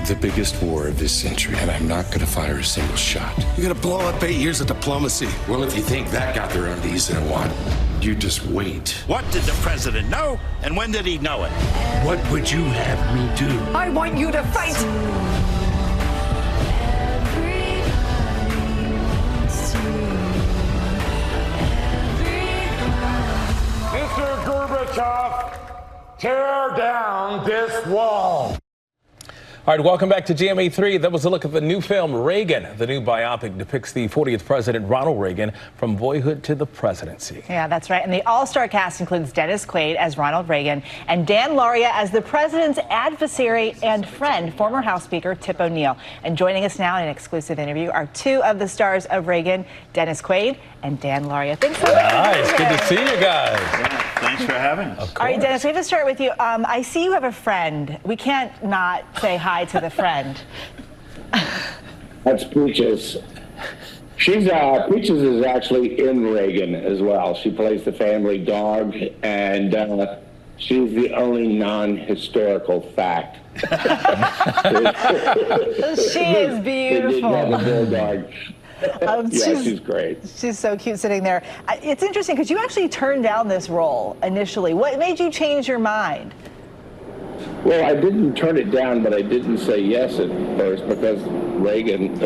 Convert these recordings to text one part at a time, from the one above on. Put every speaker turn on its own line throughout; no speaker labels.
the biggest war of this century, and I'm not gonna fire a single shot.
You're gonna blow up 8 years of diplomacy.
Well, if you think that got their undies in a wad, you just wait.
What did the president know, and when did he know it?
What would you have me do?
I want you to fight!
Mr. Gorbachev, tear down this wall.
All right, welcome back to GMA3. That was a look at the new film, Reagan. The new biopic depicts the 40th President Ronald Reagan from boyhood to the presidency.
Yeah, that's right. And the all-star cast includes Dennis Quaid as Ronald Reagan and Dan Lauria as the president's adversary and friend, former House Speaker Tip O'Neill. And joining us now in an exclusive interview are two of the stars of Reagan, Dennis Quaid and Dan Lauria. Thanks so much.
Nice. Good to see you guys.
Yeah, thanks for having us.
All right, Dennis, we have to start with you. I see you have a friend. We can't not say hi to the friend.
That's Peaches. She's Peaches is actually in Reagan as well. She plays the family dog, and she's the only non-historical fact.
She is beautiful.
They didn't have a bulldog. Yeah, she's great.
She's so cute sitting there. It's interesting because you actually turned down this role initially. What made you change your mind?
Well, I didn't turn it down, but I didn't say yes at first because Reagan,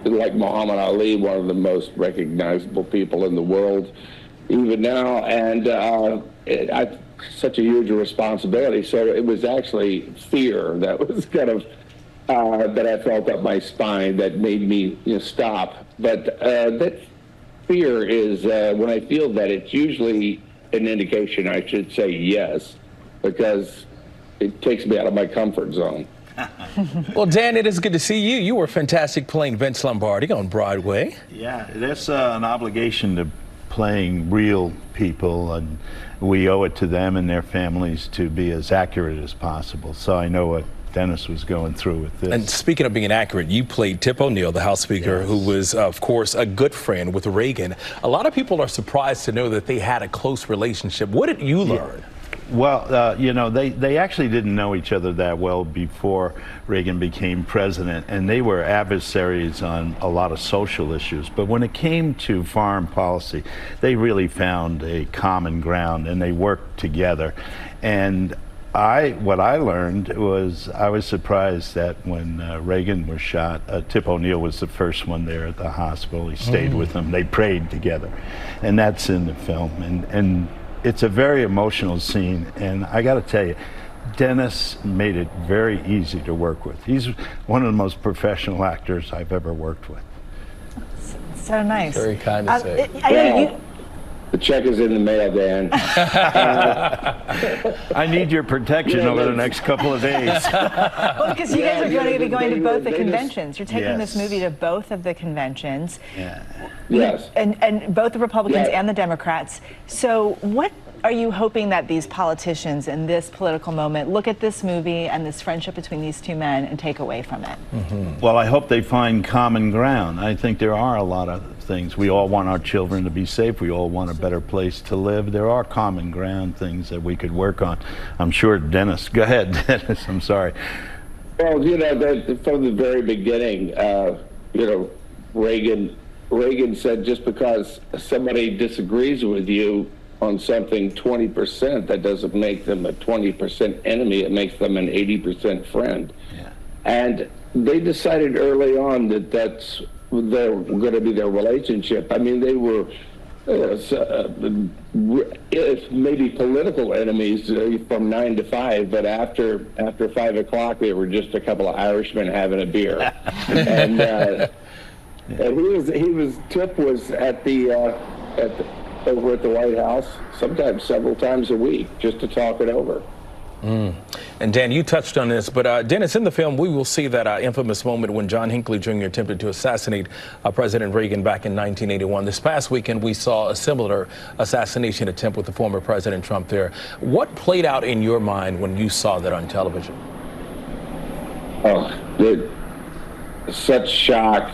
like Muhammad Ali, one of the most recognizable people in the world, even now, and such a huge responsibility. So it was actually fear that was kind of that I felt up my spine that made me stop. But that fear is when I feel that, it's usually an indication I should say yes, because it takes me out of my comfort zone.
Well, Dan, it is good to see you. You were fantastic playing Vince Lombardi on Broadway.
Yeah, that's an obligation to playing real people, and we owe it to them and their families to be as accurate as possible. So I know what Dennis was going through with this.
And speaking of being accurate, you played Tip O'Neill, the House Speaker, yes, who was, of course, a good friend with Reagan. A lot of people are surprised to know that they had a close relationship. What did you learn?
Yeah. Well, they actually didn't know each other that well before Reagan became president, and they were adversaries on a lot of social issues. But when it came to foreign policy, they really found a common ground, and they worked together. And what I learned was, I was surprised that when Reagan was shot, Tip O'Neill was the first one there at the hospital. He stayed with him. They prayed together, and that's in the film. And it's a very emotional scene, and I got to tell you, Dennis made it very easy to work with. He's one of the most professional actors I've ever worked with.
So nice.
Very kind to say.
The check is in the mail, Dan.
I need your protection over the next couple of days.
Well, because you guys are going to be going to both the conventions. You're taking this movie to both of the conventions.
Yeah. Yes.
And both the Republicans and the Democrats. So what are you hoping that these politicians in this political moment look at this movie and this friendship between these two men and take away from it?
Well, I hope they find common ground. I think there are a lot of things. We all want our children to be safe. We all want a better place to live. There are common ground things that we could work on. I'm sure Dennis, go ahead, Dennis, I'm sorry.
Well, from the very beginning, Reagan said, just because somebody disagrees with you on something 20%, that doesn't make them a 20% enemy. It makes them an 80% friend. Yeah. And they decided early on that that's going to be their relationship. I mean, they were maybe political enemies from 9 to 5, but after 5 o'clock, they were just a couple of Irishmen having a beer. And Tip was over at the White House, sometimes several times a week, just to talk it over.
And Dan, you touched on this, but Dennis, in the film, we will see that infamous moment when John Hinckley Jr. attempted to assassinate President Reagan back in 1981. This past weekend, we saw a similar assassination attempt with the former President Trump there. What played out in your mind when you saw that on television?
Oh, such shock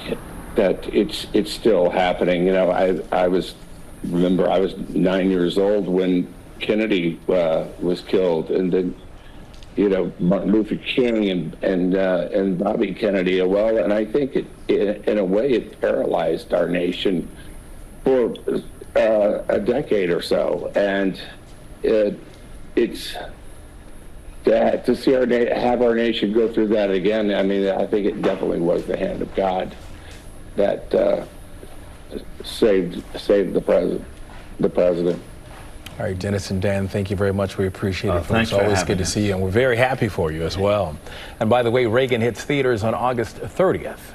that it's still happening. I was 9 years old when Kennedy was killed, and then Martin Luther King and Bobby Kennedy. Well, and I think in a way it paralyzed our nation for a decade or so, and it's to see have our nation go through that again. I mean, I think it definitely was the hand of God that saved the president.
All right, Dennis and Dan, thank you very much. We appreciate it.
Thanks
It's
for
always
having
good to
us.
see you, and we're very happy for you as well. And by the way, Reagan hits theaters on August 30th.